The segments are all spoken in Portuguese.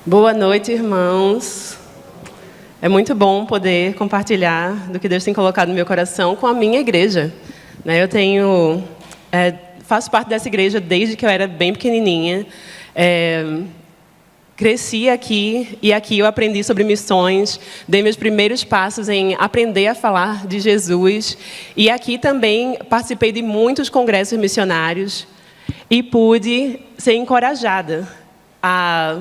Boa noite, irmãos. É muito bom poder compartilhar do que Deus tem colocado no meu coração com a minha igreja. Eu faço parte dessa igreja desde que eu era bem pequenininha. Cresci aqui e aqui eu aprendi sobre missões, dei meus primeiros passos em aprender a falar de Jesus. E aqui também participei de muitos congressos missionários e pude ser encorajada a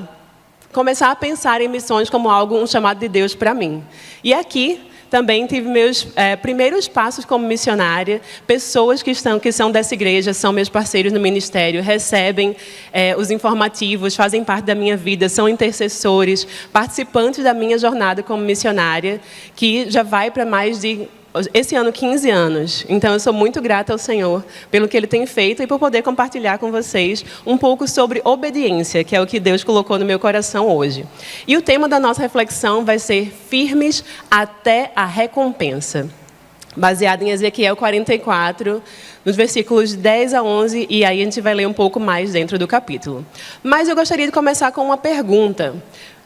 começar a pensar em missões como um chamado de Deus para mim. E aqui também tive meus primeiros passos como missionária. Pessoas que são dessa igreja, são meus parceiros no ministério, recebem os informativos, fazem parte da minha vida, são intercessores, participantes da minha jornada como missionária, que já vai para mais de, esse ano, 15 anos. Então, eu sou muito grata ao Senhor pelo que Ele tem feito e por poder compartilhar com vocês um pouco sobre obediência, que é o que Deus colocou no meu coração hoje. E o tema da nossa reflexão vai ser firmes até a recompensa, baseado em Ezequiel 44, nos versículos 10 a 11, e aí a gente vai ler um pouco mais dentro do capítulo. Mas eu gostaria de começar com uma pergunta.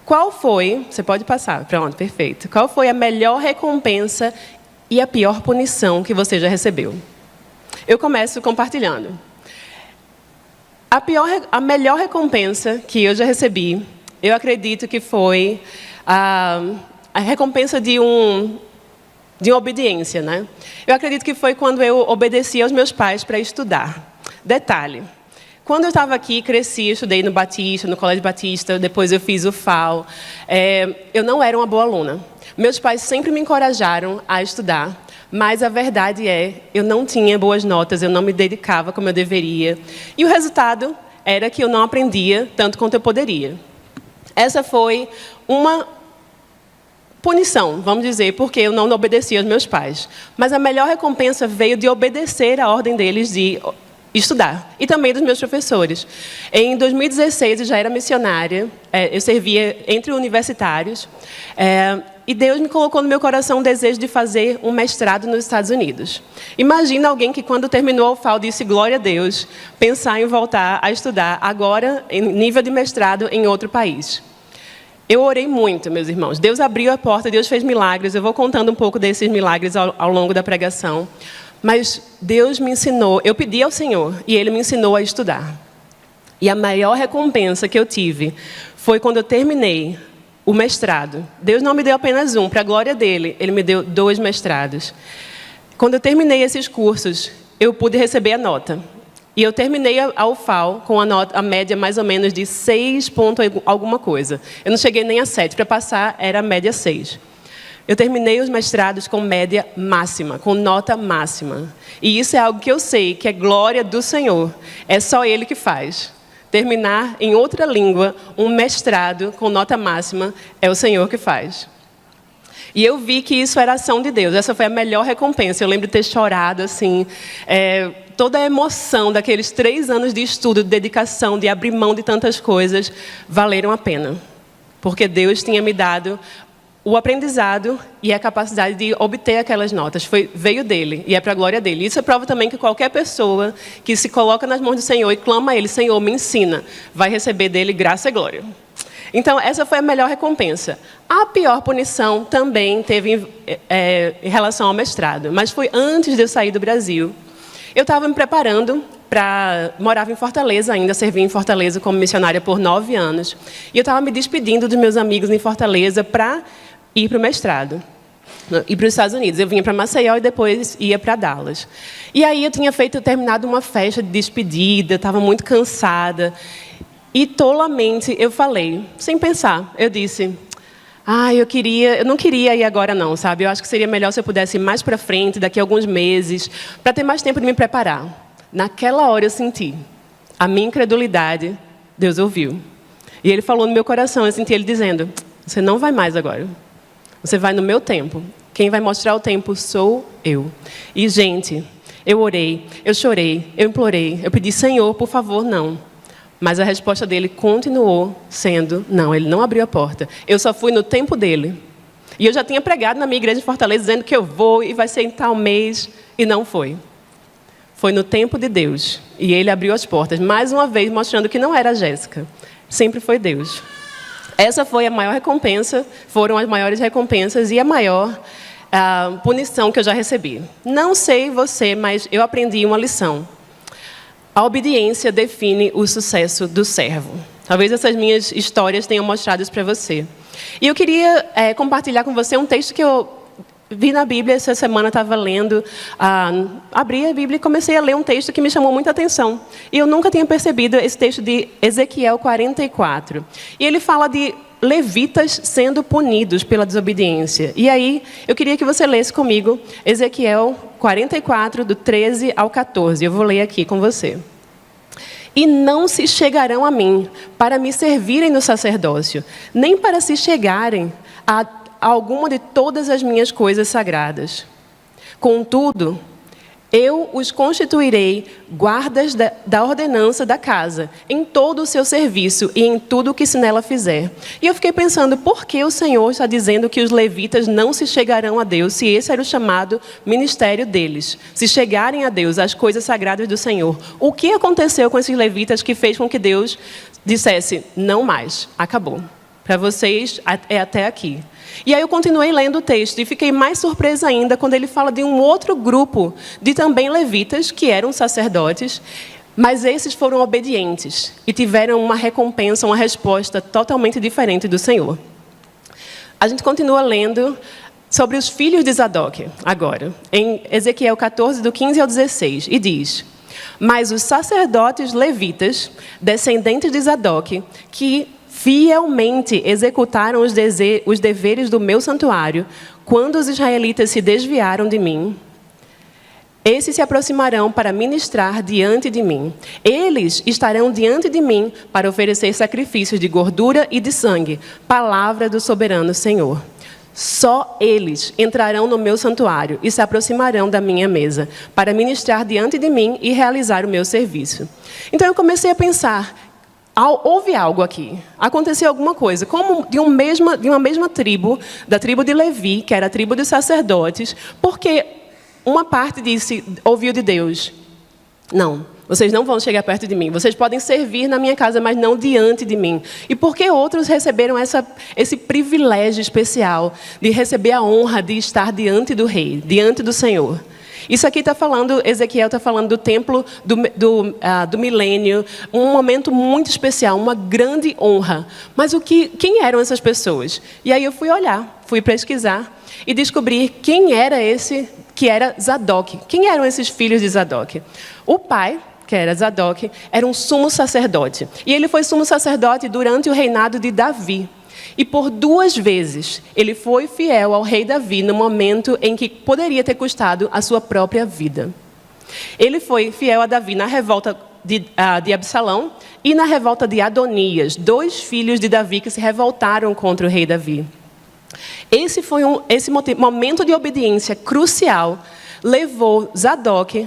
Qual foi, você pode passar, pronto, perfeito. Qual foi a melhor recompensa e a pior punição que você já recebeu? Eu começo compartilhando. A melhor recompensa que eu já recebi, eu acredito que foi a recompensa de uma obediência, né? Eu acredito que foi quando eu obedeci aos meus pais para estudar. Detalhe. Quando eu estava aqui, cresci, estudei no Batista, no Colégio Batista, depois eu fiz o FAO. Eu não era uma boa aluna. Meus pais sempre me encorajaram a estudar, mas a verdade eu não tinha boas notas, eu não me dedicava como eu deveria. E o resultado era que eu não aprendia tanto quanto eu poderia. Essa foi uma punição, vamos dizer, porque eu não obedecia aos meus pais. Mas a melhor recompensa veio de obedecer à ordem deles de estudar, e também dos meus professores. Em 2016, eu já era missionária, eu servia entre universitários, e Deus me colocou no meu coração o desejo de fazer um mestrado nos Estados Unidos. Imagina alguém que, quando terminou o FAO, disse glória a Deus, pensar em voltar a estudar, agora em nível de mestrado em outro país. Eu orei muito, meus irmãos. Deus abriu a porta, Deus fez milagres. Eu vou contando um pouco desses milagres ao longo da pregação. Mas Deus me ensinou, eu pedi ao Senhor, e Ele me ensinou a estudar. E a maior recompensa que eu tive foi quando eu terminei o mestrado. Deus não me deu apenas um, para a glória dEle, Ele me deu 2 mestrados. Quando eu terminei esses cursos, eu pude receber a nota. E eu terminei a UFAL com a média mais ou menos de 6 pontos alguma coisa. Eu não cheguei nem a 7, para passar era a média 6. Eu terminei os mestrados com média máxima, com nota máxima. E isso é algo que eu sei, que é glória do Senhor. É só Ele que faz. Terminar em outra língua um mestrado com nota máxima é o Senhor que faz. E eu vi que isso era ação de Deus. Essa foi a melhor recompensa. Eu lembro de ter chorado, assim, toda a emoção daqueles 3 anos de estudo, de dedicação, de abrir mão de tantas coisas, valeram a pena. Porque Deus tinha me dado o aprendizado e a capacidade de obter aquelas notas veio dele, e é para a glória dele. Isso é prova também que qualquer pessoa que se coloca nas mãos do Senhor e clama a Ele, Senhor, me ensina, vai receber dele graça e glória. Então, essa foi a melhor recompensa. A pior punição também teve em relação ao mestrado, mas foi antes de eu sair do Brasil. Eu estava me preparando morava em Fortaleza ainda, servi em Fortaleza como missionária por 9 anos. E eu estava me despedindo dos meus amigos em Fortaleza para ir para o mestrado, ir para os Estados Unidos. Eu vinha para Maceió e depois ia para Dallas. E aí eu tinha terminado uma festa de despedida, estava muito cansada. E tolamente eu falei, sem pensar, eu disse, eu não queria ir agora não, sabe? Eu acho que seria melhor se eu pudesse ir mais para frente, daqui a alguns meses, para ter mais tempo de me preparar. Naquela hora eu senti a minha incredulidade, Deus ouviu. E Ele falou no meu coração, eu senti Ele dizendo, você não vai mais agora. Você vai no meu tempo. Quem vai mostrar o tempo sou eu. E, gente, eu orei, eu chorei, eu implorei, eu pedi, Senhor, por favor, não. Mas a resposta dele continuou sendo, não, Ele não abriu a porta. Eu só fui no tempo dele. E eu já tinha pregado na minha igreja de Fortaleza, dizendo que eu vou e vai ser em tal mês, e não foi. Foi no tempo de Deus. E Ele abriu as portas, mais uma vez mostrando que não era a Jéssica. Sempre foi Deus. Essa foi a maior recompensa, foram as maiores recompensas e a maior punição que eu já recebi. Não sei você, mas eu aprendi uma lição. A obediência define o sucesso do servo. Talvez essas minhas histórias tenham mostrado isso para você. E eu queria compartilhar com você um texto que eu vi na Bíblia essa semana, estava lendo, abri a Bíblia e comecei a ler um texto que me chamou muita atenção. E eu nunca tinha percebido esse texto de Ezequiel 44. E ele fala de levitas sendo punidos pela desobediência. E aí, eu queria que você lesse comigo Ezequiel 44, do 13 ao 14. Eu vou ler aqui com você. E não se chegarão a mim para me servirem no sacerdócio, nem para se chegarem a alguma de todas as minhas coisas sagradas. Contudo, eu os constituirei guardas da ordenança da casa, em todo o seu serviço e em tudo o que se nela fizer. E eu fiquei pensando, por que o Senhor está dizendo que os levitas não se chegarão a Deus, se esse era o chamado ministério deles? Se chegarem a Deus, às coisas sagradas do Senhor. O que aconteceu com esses levitas que fez com que Deus dissesse, não mais, acabou. Para vocês, é até aqui. E aí eu continuei lendo o texto e fiquei mais surpresa ainda quando ele fala de um outro grupo de também levitas, que eram sacerdotes, mas esses foram obedientes e tiveram uma recompensa, uma resposta totalmente diferente do Senhor. A gente continua lendo sobre os filhos de Zadok, agora, em Ezequiel 14, do 15 ao 16, e diz: mas os sacerdotes levitas, descendentes de Zadok, que fielmente executaram os deveres do meu santuário, quando os israelitas se desviaram de mim, esses se aproximarão para ministrar diante de mim. Eles estarão diante de mim para oferecer sacrifícios de gordura e de sangue, palavra do soberano Senhor. Só eles entrarão no meu santuário e se aproximarão da minha mesa, para ministrar diante de mim e realizar o meu serviço. Então eu comecei a pensar, houve algo aqui, aconteceu alguma coisa, como de uma mesma tribo, da tribo de Levi, que era a tribo dos sacerdotes, porque uma parte disse, ouviu de Deus, não, vocês não vão chegar perto de mim, vocês podem servir na minha casa, mas não diante de mim. E porque outros receberam esse privilégio especial de receber a honra de estar diante do rei, diante do Senhor. Isso aqui está falando, Ezequiel está falando do templo do milênio, um momento muito especial, uma grande honra. Mas quem eram essas pessoas? E aí eu fui olhar, fui pesquisar e descobri quem era esse que era Zadok. Quem eram esses filhos de Zadok? O pai, que era Zadok, era um sumo sacerdote. E ele foi sumo sacerdote durante o reinado de Davi. E por 2 vezes, ele foi fiel ao rei Davi no momento em que poderia ter custado a sua própria vida. Ele foi fiel a Davi na revolta de Absalão e na revolta de Adonias, 2 filhos de Davi que se revoltaram contra o rei Davi. Esse momento de obediência crucial levou Zadok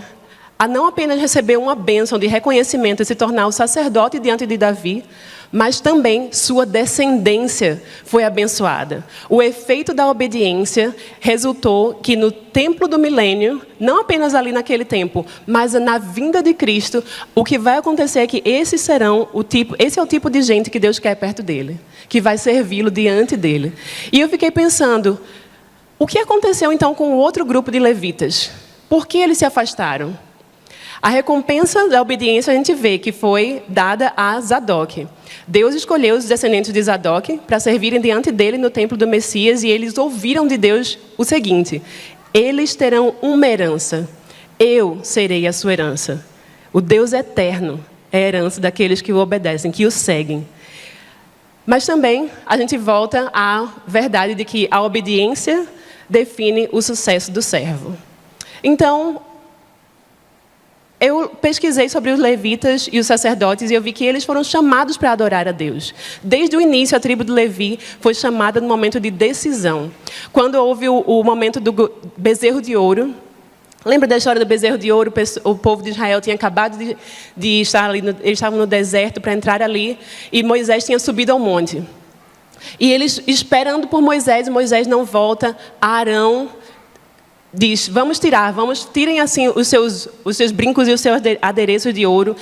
a não apenas receber uma bênção de reconhecimento e se tornar o sacerdote diante de Davi, mas também sua descendência foi abençoada. O efeito da obediência resultou que no templo do milênio, não apenas ali naquele tempo, mas na vinda de Cristo, o que vai acontecer é que esse é o tipo de gente que Deus quer perto dele, que vai servi-lo diante dele. E eu fiquei pensando, o que aconteceu então com o outro grupo de levitas? Por que eles se afastaram? A recompensa da obediência a gente vê que foi dada a Zadok. Deus escolheu os descendentes de Zadok para servirem diante dele no templo do Messias e eles ouviram de Deus o seguinte: eles terão uma herança, eu serei a sua herança. O Deus eterno é a herança daqueles que o obedecem, que o seguem. Mas também a gente volta à verdade de que a obediência define o sucesso do servo. Então, eu pesquisei sobre os levitas e os sacerdotes e eu vi que eles foram chamados para adorar a Deus. Desde o início, a tribo de Levi foi chamada no momento de decisão. Quando houve o momento do bezerro de ouro, lembra da história do bezerro de ouro? O povo de Israel tinha acabado de estar ali, eles estavam no deserto para entrar ali, e Moisés tinha subido ao monte. E eles esperando por Moisés, e Moisés não volta, Arão diz, tirem assim os seus brincos e os seus adereços de ouro.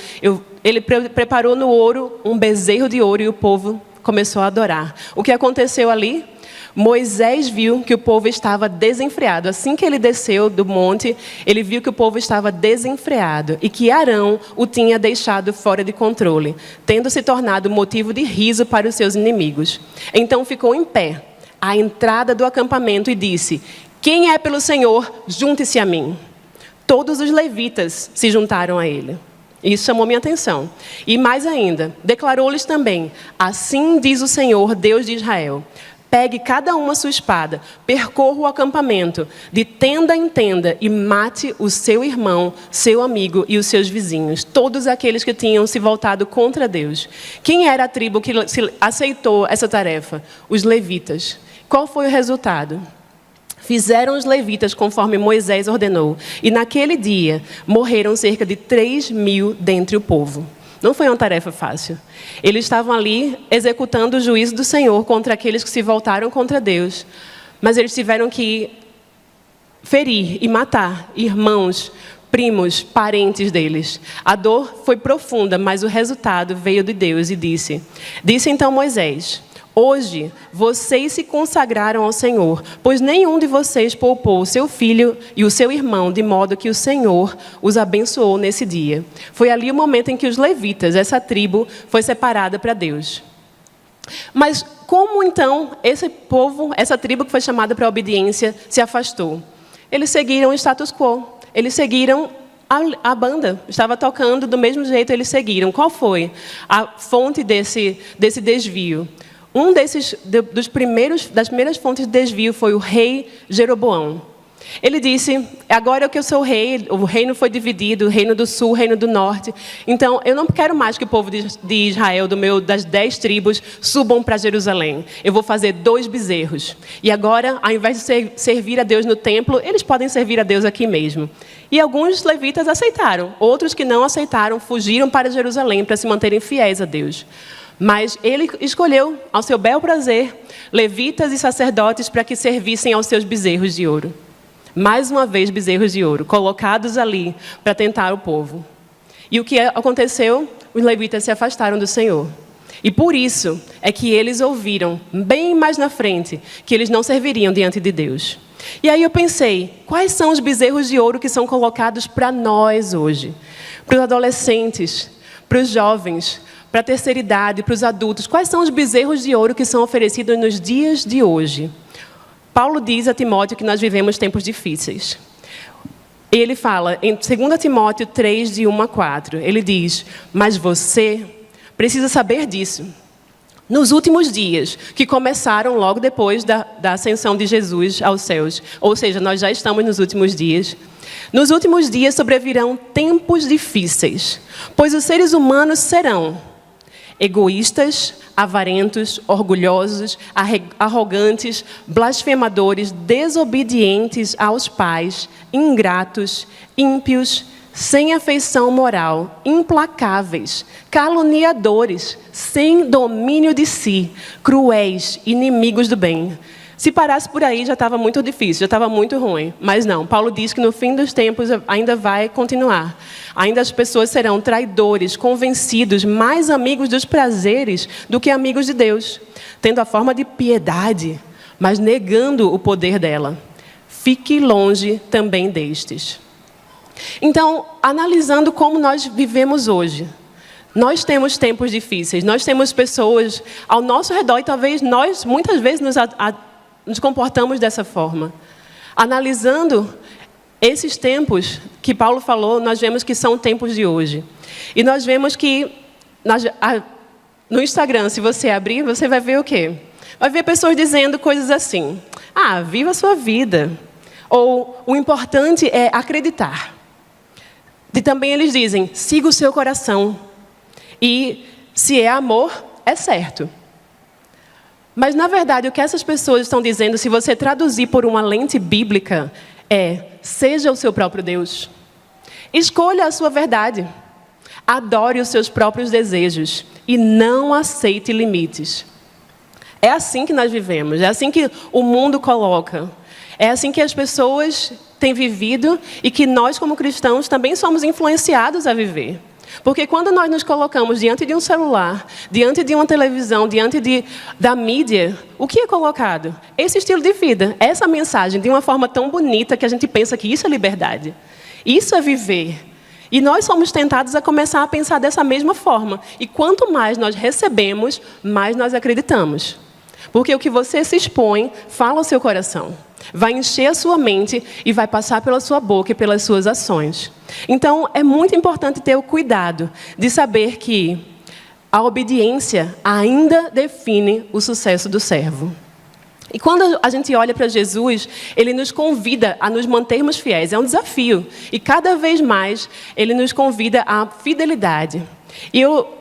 Ele preparou no ouro um bezerro de ouro e o povo começou a adorar. O que aconteceu ali? Moisés viu que o povo estava desenfreado. Assim que ele desceu do monte, ele viu que o povo estava desenfreado e que Arão o tinha deixado fora de controle, tendo se tornado motivo de riso para os seus inimigos. Então ficou em pé, à entrada do acampamento, e disse: quem é pelo Senhor, junte-se a mim. Todos os levitas se juntaram a ele. Isso chamou minha atenção. E mais ainda, declarou-lhes também: assim diz o Senhor, Deus de Israel: pegue cada um a sua espada, percorra o acampamento, de tenda em tenda, e mate o seu irmão, seu amigo e os seus vizinhos, todos aqueles que tinham se voltado contra Deus. Quem era a tribo que aceitou essa tarefa? Os levitas. Qual foi o resultado? Fizeram os levitas conforme Moisés ordenou, e naquele dia morreram cerca de 3.000 dentre o povo. Não foi uma tarefa fácil. Eles estavam ali executando o juízo do Senhor contra aqueles que se voltaram contra Deus. Mas eles tiveram que ferir e matar irmãos, primos, parentes deles. A dor foi profunda, mas o resultado veio de Deus e disse então Moisés: hoje vocês se consagraram ao Senhor, pois nenhum de vocês poupou o seu filho e o seu irmão, de modo que o Senhor os abençoou nesse dia. Foi ali o momento em que os levitas, essa tribo, foi separada para Deus. Mas como então esse povo, essa tribo que foi chamada para a obediência, se afastou? Eles seguiram o status quo, eles seguiram a banda, estava tocando do mesmo jeito, eles seguiram. Qual foi a fonte desse desvio? Das primeiras fontes de desvio foi o rei Jeroboão. Ele disse: agora que eu sou rei, o reino foi dividido, o reino do sul, o reino do norte. Então, eu não quero mais que o povo de Israel, das 10 tribos, subam para Jerusalém. Eu vou fazer 2 bezerros. E agora, ao invés de servir a Deus no templo, eles podem servir a Deus aqui mesmo. E alguns levitas aceitaram. Outros que não aceitaram, fugiram para Jerusalém para se manterem fiéis a Deus. Mas ele escolheu, ao seu bel prazer, levitas e sacerdotes para que servissem aos seus bezerros de ouro. Mais uma vez, bezerros de ouro, colocados ali para tentar o povo. E o que aconteceu? Os levitas se afastaram do Senhor. E por isso é que eles ouviram, bem mais na frente, que eles não serviriam diante de Deus. E aí eu pensei: quais são os bezerros de ouro que são colocados para nós hoje? Para os adolescentes, para os jovens, para a terceira idade, para os adultos. Quais são os bezerros de ouro que são oferecidos nos dias de hoje? Paulo diz a Timóteo que nós vivemos tempos difíceis. Ele fala, em 2 Timóteo 3, de 1 a 4, ele diz: mas você precisa saber disso. Nos últimos dias, que começaram logo depois da ascensão de Jesus aos céus, ou seja, nós já estamos nos últimos dias. Nos últimos dias sobrevirão tempos difíceis, pois os seres humanos serão egoístas, avarentos, orgulhosos, arrogantes, blasfemadores, desobedientes aos pais, ingratos, ímpios, sem afeição moral, implacáveis, caluniadores, sem domínio de si, cruéis, inimigos do bem. Se parasse por aí já estava muito difícil, já estava muito ruim. Mas não, Paulo diz que no fim dos tempos ainda vai continuar. Ainda as pessoas serão traidores, convencidos, mais amigos dos prazeres do que amigos de Deus, tendo a forma de piedade, mas negando o poder dela. Fique longe também destes. Então, analisando como nós vivemos hoje, nós temos tempos difíceis, nós temos pessoas ao nosso redor e talvez nós, muitas vezes, nos comportamos dessa forma. Analisando esses tempos que Paulo falou, nós vemos que são tempos de hoje. E nós vemos que no Instagram, se você abrir, você vai ver o quê? Vai ver pessoas dizendo coisas assim: ah, viva a sua vida. Ou o importante é acreditar. E também eles dizem: siga o seu coração. E se é amor, é certo. Mas, na verdade, o que essas pessoas estão dizendo, se você traduzir por uma lente bíblica, é: seja o seu próprio Deus. Escolha a sua verdade. Adore os seus próprios desejos. E não aceite limites. É assim que nós vivemos. É assim que o mundo coloca. É assim que as pessoas têm vivido e que nós, como cristãos, também somos influenciados a viver. Porque quando nós nos colocamos diante de um celular, diante de uma televisão, da mídia, o que é colocado? Esse estilo de vida, essa mensagem, de uma forma tão bonita que a gente pensa que isso é liberdade. Isso é viver. E nós somos tentados a começar a pensar dessa mesma forma. E quanto mais nós recebemos, mais nós acreditamos. Porque o que você se expõe, fala ao seu coração. Vai encher a sua mente e vai passar pela sua boca e pelas suas ações. Então, é muito importante ter o cuidado de saber que a obediência ainda define o sucesso do servo. E quando a gente olha para Jesus, Ele nos convida a nos mantermos fiéis. É um desafio. E cada vez mais, Ele nos convida à fidelidade. E eu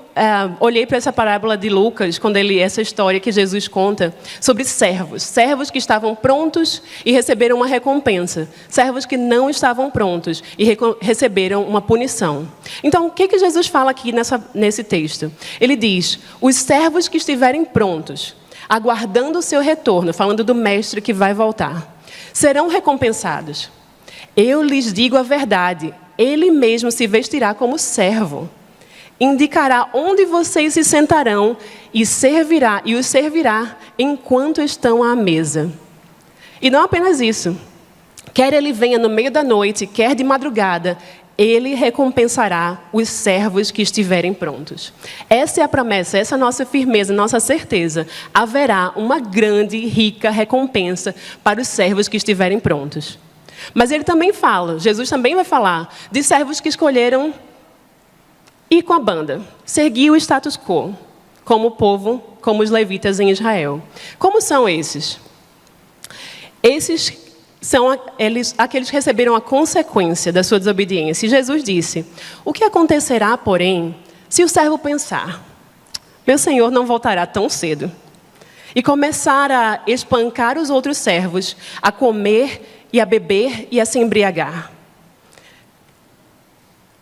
olhei para essa parábola de Lucas, essa história que Jesus conta sobre servos. Servos que estavam prontos e receberam uma recompensa. Servos que não estavam prontos e receberam uma punição. Então, o que Jesus fala aqui nesse texto? Ele diz, os servos que estiverem prontos, aguardando o seu retorno, falando do mestre que vai voltar, serão recompensados. Eu lhes digo a verdade, ele mesmo se vestirá como servo. Indicará onde vocês se sentarão e os servirá enquanto estão à mesa. E não apenas isso. Quer ele venha no meio da noite, quer de madrugada, ele recompensará os servos que estiverem prontos. Essa é a promessa, essa é a nossa firmeza, nossa certeza. Haverá uma grande e rica recompensa para os servos que estiverem prontos. Mas ele também fala, Jesus também vai falar, de servos que escolheram ir com a banda, seguir o status quo, como o povo, como os levitas em Israel. Como são esses? Esses são aqueles que receberam a consequência da sua desobediência. E Jesus disse, o que acontecerá, porém, se o servo pensar, meu senhor não voltará tão cedo, e começar a espancar os outros servos, a comer e a beber e a se embriagar?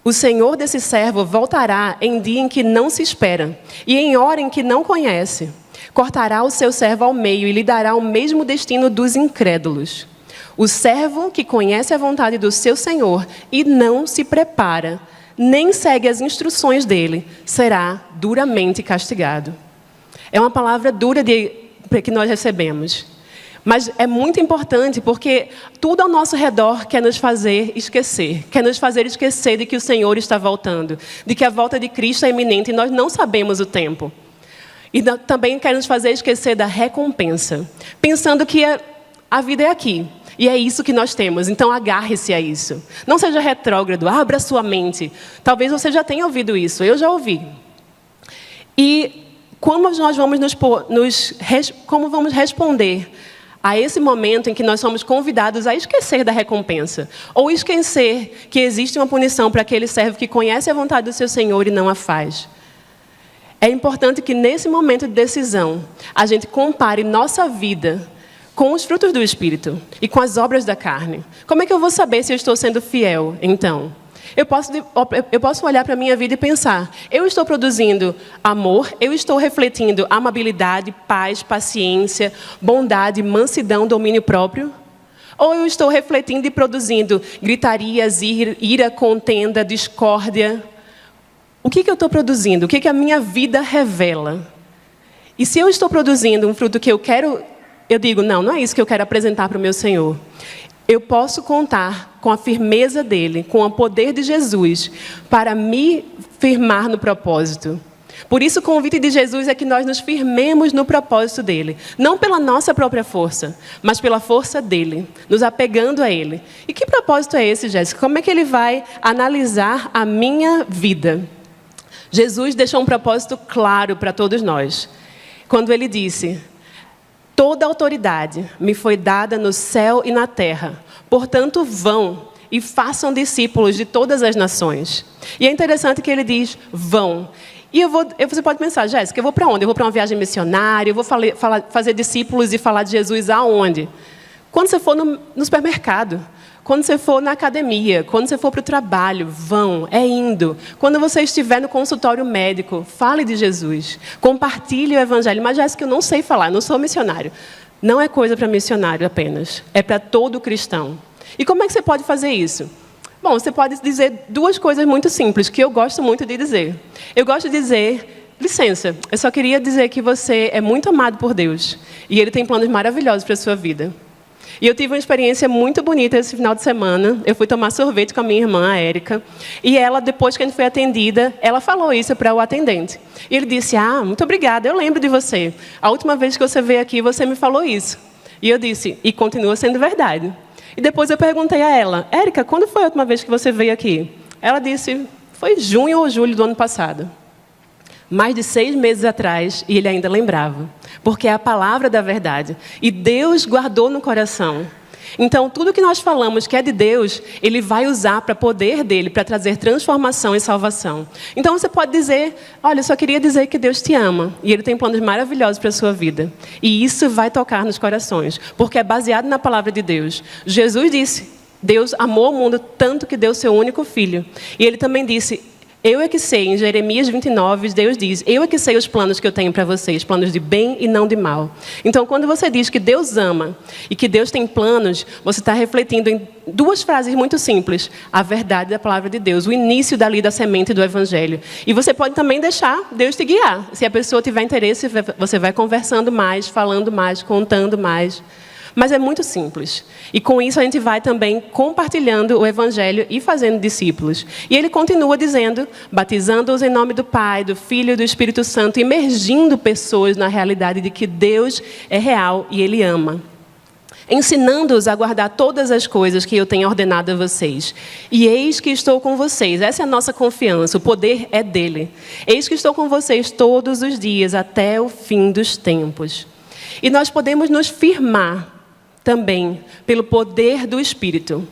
O senhor desse servo voltará em dia em que não se espera, e em hora em que não conhece. Cortará o seu servo ao meio e lhe dará o mesmo destino dos incrédulos. O servo que conhece a vontade do seu senhor e não se prepara, nem segue as instruções dele, será duramente castigado. É uma palavra dura que nós recebemos. Mas é muito importante porque tudo ao nosso redor quer nos fazer esquecer. Quer nos fazer esquecer de que o Senhor está voltando. De que a volta de Cristo é iminente e nós não sabemos o tempo. E também quer nos fazer esquecer da recompensa. Pensando que a vida é aqui. E é isso que nós temos. Então agarre-se a isso. Não seja retrógrado, abra sua mente. Talvez você já tenha ouvido isso. Eu já ouvi. E como nós vamos como vamos responder a esse momento em que nós somos convidados a esquecer da recompensa, ou esquecer que existe uma punição para aquele servo que conhece a vontade do seu Senhor e não a faz? É importante que nesse momento de decisão, a gente compare nossa vida com os frutos do Espírito e com as obras da carne. Como é que eu vou saber se eu estou sendo fiel, então? Eu posso olhar para a minha vida e pensar, eu estou produzindo amor, eu estou refletindo amabilidade, paz, paciência, bondade, mansidão, domínio próprio? Ou eu estou refletindo e produzindo gritarias, ira, contenda, discórdia? O que eu estou produzindo? O que a minha vida revela? E se eu estou produzindo um fruto que eu quero, eu digo, não é isso que eu quero apresentar para o meu Senhor. Eu posso contar com a firmeza dele, com o poder de Jesus, para me firmar no propósito. Por isso, o convite de Jesus é que nós nos firmemos no propósito dele. Não pela nossa própria força, mas pela força dele, nos apegando a ele. E que propósito é esse, Jéssica? Como é que ele vai analisar a minha vida? Jesus deixou um propósito claro para todos nós. Quando ele disse, toda autoridade me foi dada no céu e na terra. Portanto, vão e façam discípulos de todas as nações. E é interessante que ele diz, vão. E você pode pensar, Jéssica, eu vou para onde? Eu vou para uma viagem missionária? Eu vou fazer discípulos e falar de Jesus aonde? Quando você for no supermercado, quando você for na academia, quando você for para o trabalho, vão, é indo. Quando você estiver no consultório médico, fale de Jesus. Compartilhe o evangelho. Mas, Jéssica, eu não sei falar, eu não sou missionário. Não é coisa para missionário apenas. É para todo cristão. E como é que você pode fazer isso? Bom, você pode dizer duas coisas muito simples, que eu gosto muito de dizer. Eu gosto de dizer: licença, eu só queria dizer que você é muito amado por Deus. E Ele tem planos maravilhosos para a sua vida. E eu tive uma experiência muito bonita esse final de semana. Eu fui tomar sorvete com a minha irmã, a Érica. E ela, depois que a gente foi atendida, ela falou isso para o atendente. E ele disse: muito obrigada, eu lembro de você. A última vez que você veio aqui, você me falou isso. E eu disse: e continua sendo verdade. E depois eu perguntei a ela: Érica, quando foi a última vez que você veio aqui? Ela disse: foi junho ou julho do ano passado. Mais de 6 meses atrás, e ele ainda lembrava. Porque é a palavra da verdade. E Deus guardou no coração. Então, tudo que nós falamos que é de Deus, Ele vai usar para o poder dEle, para trazer transformação e salvação. Então, você pode dizer: olha, eu só queria dizer que Deus te ama. E Ele tem planos maravilhosos para a sua vida. E isso vai tocar nos corações. Porque é baseado na palavra de Deus. Jesus disse: Deus amou o mundo tanto que deu seu único filho. E Ele também disse: eu é que sei, em Jeremias 29, Deus diz: eu é que sei os planos que eu tenho para vocês, planos de bem e não de mal. Então, quando você diz que Deus ama e que Deus tem planos, você está refletindo em duas frases muito simples: a verdade da palavra de Deus, o início da semente do Evangelho. E você pode também deixar Deus te guiar. Se a pessoa tiver interesse, você vai conversando mais, falando mais, contando mais. Mas é muito simples. E com isso a gente vai também compartilhando o Evangelho e fazendo discípulos. E ele continua dizendo: batizando-os em nome do Pai, do Filho e do Espírito Santo, imergindo pessoas na realidade de que Deus é real e Ele ama. Ensinando-os a guardar todas as coisas que eu tenho ordenado a vocês. E eis que estou com vocês. Essa é a nossa confiança, o poder é dele. Eis que estou com vocês todos os dias, até o fim dos tempos. E nós podemos nos firmar também pelo poder do Espírito.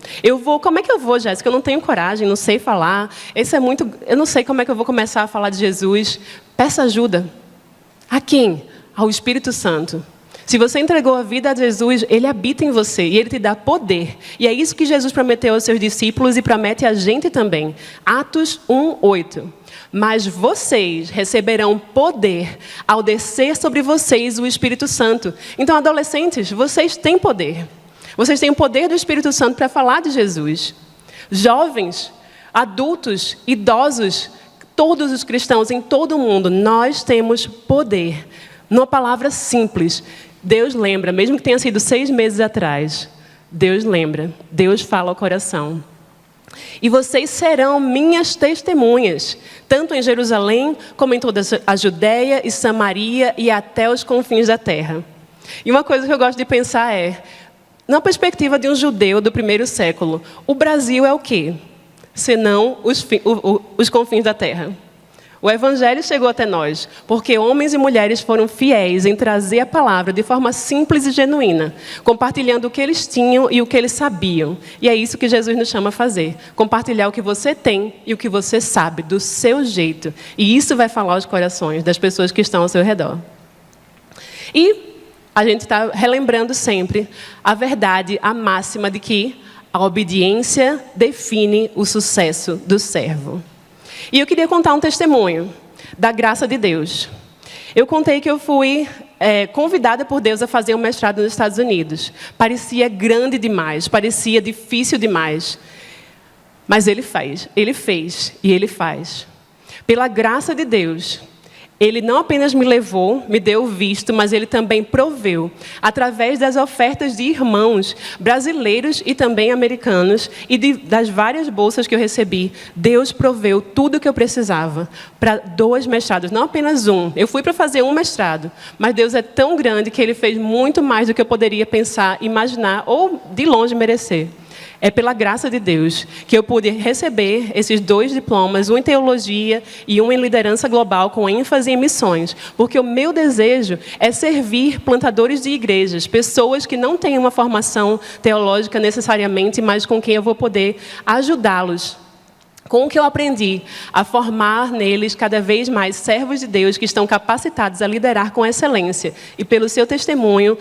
Como é que eu vou, Jéssica? Eu não tenho coragem, não sei falar. Eu não sei como é que eu vou começar a falar de Jesus. Peça ajuda. A quem? Ao Espírito Santo. Se você entregou a vida a Jesus, Ele habita em você e Ele te dá poder. E é isso que Jesus prometeu aos seus discípulos e promete a gente também. Atos 1:8. Mas vocês receberão poder ao descer sobre vocês o Espírito Santo. Então, adolescentes, vocês têm poder. Vocês têm o poder do Espírito Santo para falar de Jesus. Jovens, adultos, idosos, todos os cristãos em todo o mundo, nós temos poder. Numa palavra simples, Deus lembra, mesmo que tenha sido 6 meses atrás, Deus lembra, Deus fala ao coração. E vocês serão minhas testemunhas, tanto em Jerusalém, como em toda a Judéia e Samaria e até os confins da terra. E uma coisa que eu gosto de pensar é, na perspectiva de um judeu do 1º século, o Brasil é o quê? Senão os confins da terra. O Evangelho chegou até nós, porque homens e mulheres foram fiéis em trazer a palavra de forma simples e genuína, compartilhando o que eles tinham e o que eles sabiam. E é isso que Jesus nos chama a fazer, compartilhar o que você tem e o que você sabe, do seu jeito. E isso vai falar aos corações das pessoas que estão ao seu redor. E a gente está relembrando sempre a verdade, a máxima de que a obediência define o sucesso do servo. E eu queria contar um testemunho da graça de Deus. Eu contei que eu fui convidada por Deus a fazer um mestrado nos Estados Unidos. Parecia grande demais, parecia difícil demais. Mas Ele fez e Ele faz. Pela graça de Deus, Ele não apenas me levou, me deu o visto, mas Ele também proveu, através das ofertas de irmãos brasileiros e também americanos, e das várias bolsas que eu recebi. Deus proveu tudo o que eu precisava para 2 mestrados, não apenas um. Eu fui para fazer um mestrado, mas Deus é tão grande que Ele fez muito mais do que eu poderia pensar, imaginar ou de longe merecer. É pela graça de Deus que eu pude receber esses 2 diplomas, um em teologia e um em liderança global, com ênfase em missões. Porque o meu desejo é servir plantadores de igrejas, pessoas que não têm uma formação teológica necessariamente, mas com quem eu vou poder ajudá-los. Com o que eu aprendi, a formar neles cada vez mais servos de Deus que estão capacitados a liderar com excelência e, pelo seu testemunho,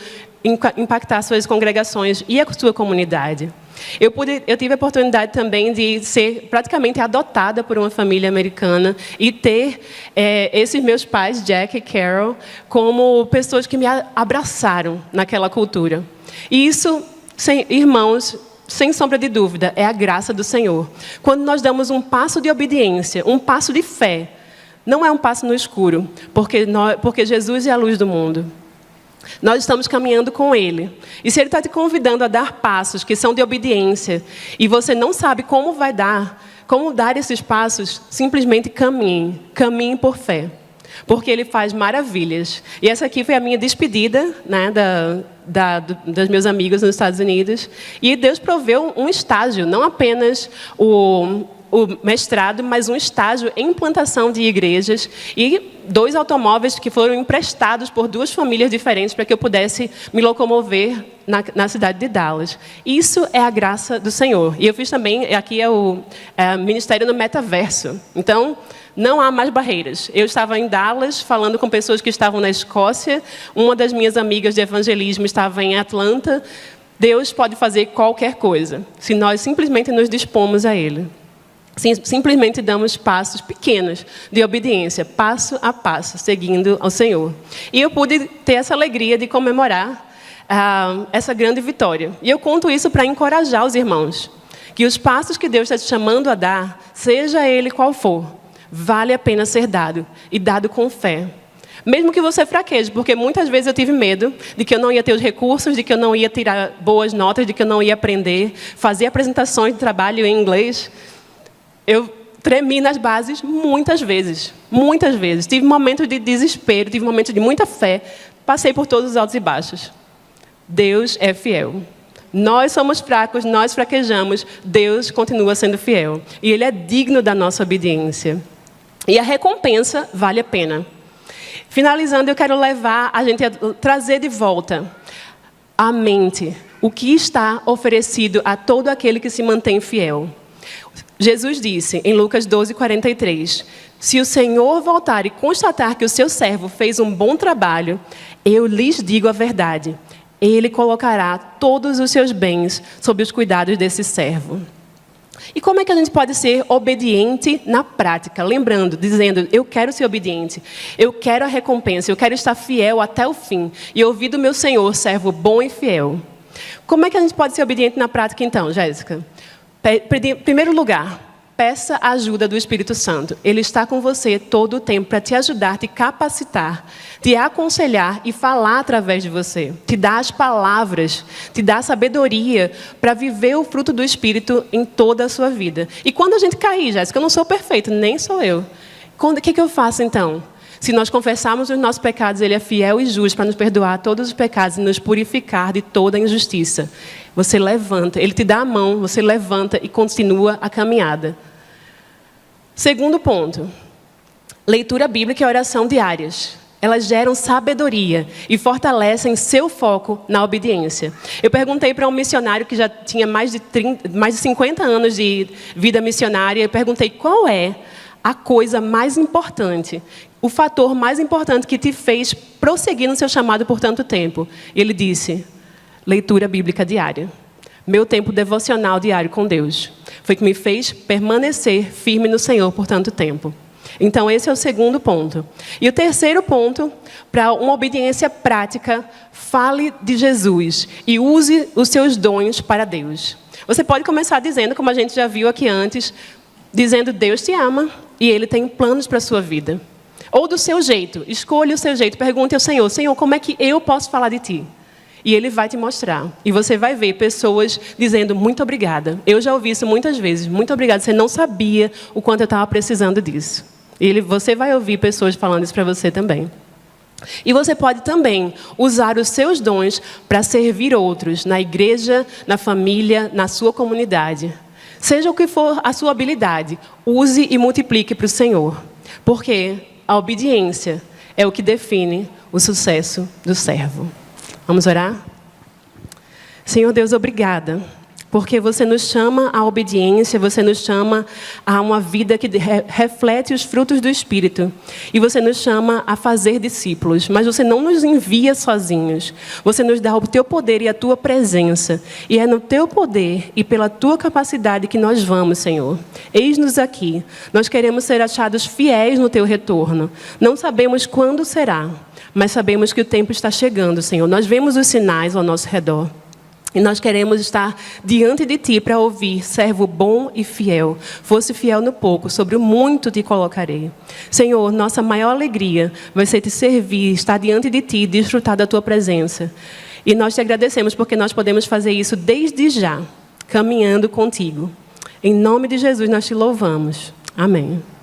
impactar suas congregações e a sua comunidade. Eu tive a oportunidade também de ser praticamente adotada por uma família americana e ter esses meus pais, Jack e Carol, como pessoas que me abraçaram naquela cultura. E isso, irmãos, sem sombra de dúvida, é a graça do Senhor. Quando nós damos um passo de obediência, um passo de fé, não é um passo no escuro, porque Jesus é a luz do mundo. Nós estamos caminhando com Ele. E se Ele está te convidando a dar passos que são de obediência, e você não sabe como dar esses passos, simplesmente caminhe. Caminhe por fé. Porque Ele faz maravilhas. E essa aqui foi a minha despedida, né, dos meus amigos nos Estados Unidos. E Deus proveu um estágio, não apenas o mestrado, mas um estágio em implantação de igrejas e 2 automóveis que foram emprestados por 2 famílias diferentes para que eu pudesse me locomover na cidade de Dallas. Isso é a graça do Senhor. E eu fiz também, aqui é o Ministério no Metaverso. Então, não há mais barreiras. Eu estava em Dallas, falando com pessoas que estavam na Escócia. Uma das minhas amigas de evangelismo estava em Atlanta. Deus pode fazer qualquer coisa, se nós simplesmente nos dispomos a Ele. Simplesmente damos passos pequenos de obediência, passo a passo, seguindo ao Senhor. E eu pude ter essa alegria de comemorar essa grande vitória. E eu conto isso para encorajar os irmãos. Que os passos que Deus está te chamando a dar, seja ele qual for, vale a pena ser dado. E dado com fé. Mesmo que você fraqueje, porque muitas vezes eu tive medo de que eu não ia ter os recursos, de que eu não ia tirar boas notas, de que eu não ia aprender, fazer apresentações de trabalho em inglês. Eu tremi nas bases muitas vezes. Muitas vezes. Tive momentos de desespero, tive momentos de muita fé. Passei por todos os altos e baixos. Deus é fiel. Nós somos fracos, nós fraquejamos. Deus continua sendo fiel. E Ele é digno da nossa obediência. E a recompensa vale a pena. Finalizando, eu quero levar a gente a trazer de volta à mente o que está oferecido a todo aquele que se mantém fiel. Jesus disse, em Lucas 12:43, se o Senhor voltar e constatar que o seu servo fez um bom trabalho, eu lhes digo a verdade, Ele colocará todos os seus bens sob os cuidados desse servo. E como é que a gente pode ser obediente na prática? Lembrando, dizendo, eu quero ser obediente, eu quero a recompensa, eu quero estar fiel até o fim e ouvir do meu Senhor, servo bom e fiel. Como é que a gente pode ser obediente na prática então, Jéssica? Em primeiro lugar, peça a ajuda do Espírito Santo. Ele está com você todo o tempo para te ajudar, te capacitar, te aconselhar e falar através de você. Te dar as palavras, te dar a sabedoria para viver o fruto do Espírito em toda a sua vida. E quando a gente cair, Jéssica, eu não sou perfeito, nem sou eu. O que eu faço então? Se nós confessarmos os nossos pecados, Ele é fiel e justo para nos perdoar todos os pecados e nos purificar de toda a injustiça. Você levanta, Ele te dá a mão, você levanta e continua a caminhada. Segundo ponto, leitura bíblica e oração diárias. Elas geram sabedoria e fortalecem seu foco na obediência. Eu perguntei para um missionário que já tinha mais de 50 anos de vida missionária, eu perguntei qual é a coisa mais importante, o fator mais importante que te fez prosseguir no seu chamado por tanto tempo. E ele disse, leitura bíblica diária. Meu tempo devocional diário com Deus. Foi que me fez permanecer firme no Senhor por tanto tempo. Então, esse é o segundo ponto. E o terceiro ponto, para uma obediência prática, fale de Jesus e use os seus dons para Deus. Você pode começar dizendo, como a gente já viu aqui antes, dizendo, Deus te ama e Ele tem planos para a sua vida. Ou do seu jeito, escolha o seu jeito, pergunte ao Senhor, Senhor, como é que eu posso falar de Ti? E Ele vai te mostrar. E você vai ver pessoas dizendo, muito obrigada. Eu já ouvi isso muitas vezes, muito obrigada, você não sabia o quanto eu estava precisando disso. E você vai ouvir pessoas falando isso para você também. E você pode também usar os seus dons para servir outros, na igreja, na família, na sua comunidade. Seja o que for a sua habilidade, use e multiplique para o Senhor. Porque a obediência é o que define o sucesso do servo. Vamos orar? Senhor Deus, obrigada. Porque você nos chama à obediência, você nos chama a uma vida que reflete os frutos do Espírito. E você nos chama a fazer discípulos. Mas você não nos envia sozinhos. Você nos dá o teu poder e a tua presença. E é no teu poder e pela tua capacidade que nós vamos, Senhor. Eis-nos aqui. Nós queremos ser achados fiéis no teu retorno. Não sabemos quando será, mas sabemos que o tempo está chegando, Senhor. Nós vemos os sinais ao nosso redor. E nós queremos estar diante de Ti para ouvir, servo bom e fiel. Fosse fiel no pouco, sobre o muito te colocarei. Senhor, nossa maior alegria vai ser te servir, estar diante de Ti, desfrutar da Tua presença. E nós te agradecemos porque nós podemos fazer isso desde já, caminhando contigo. Em nome de Jesus nós te louvamos. Amém.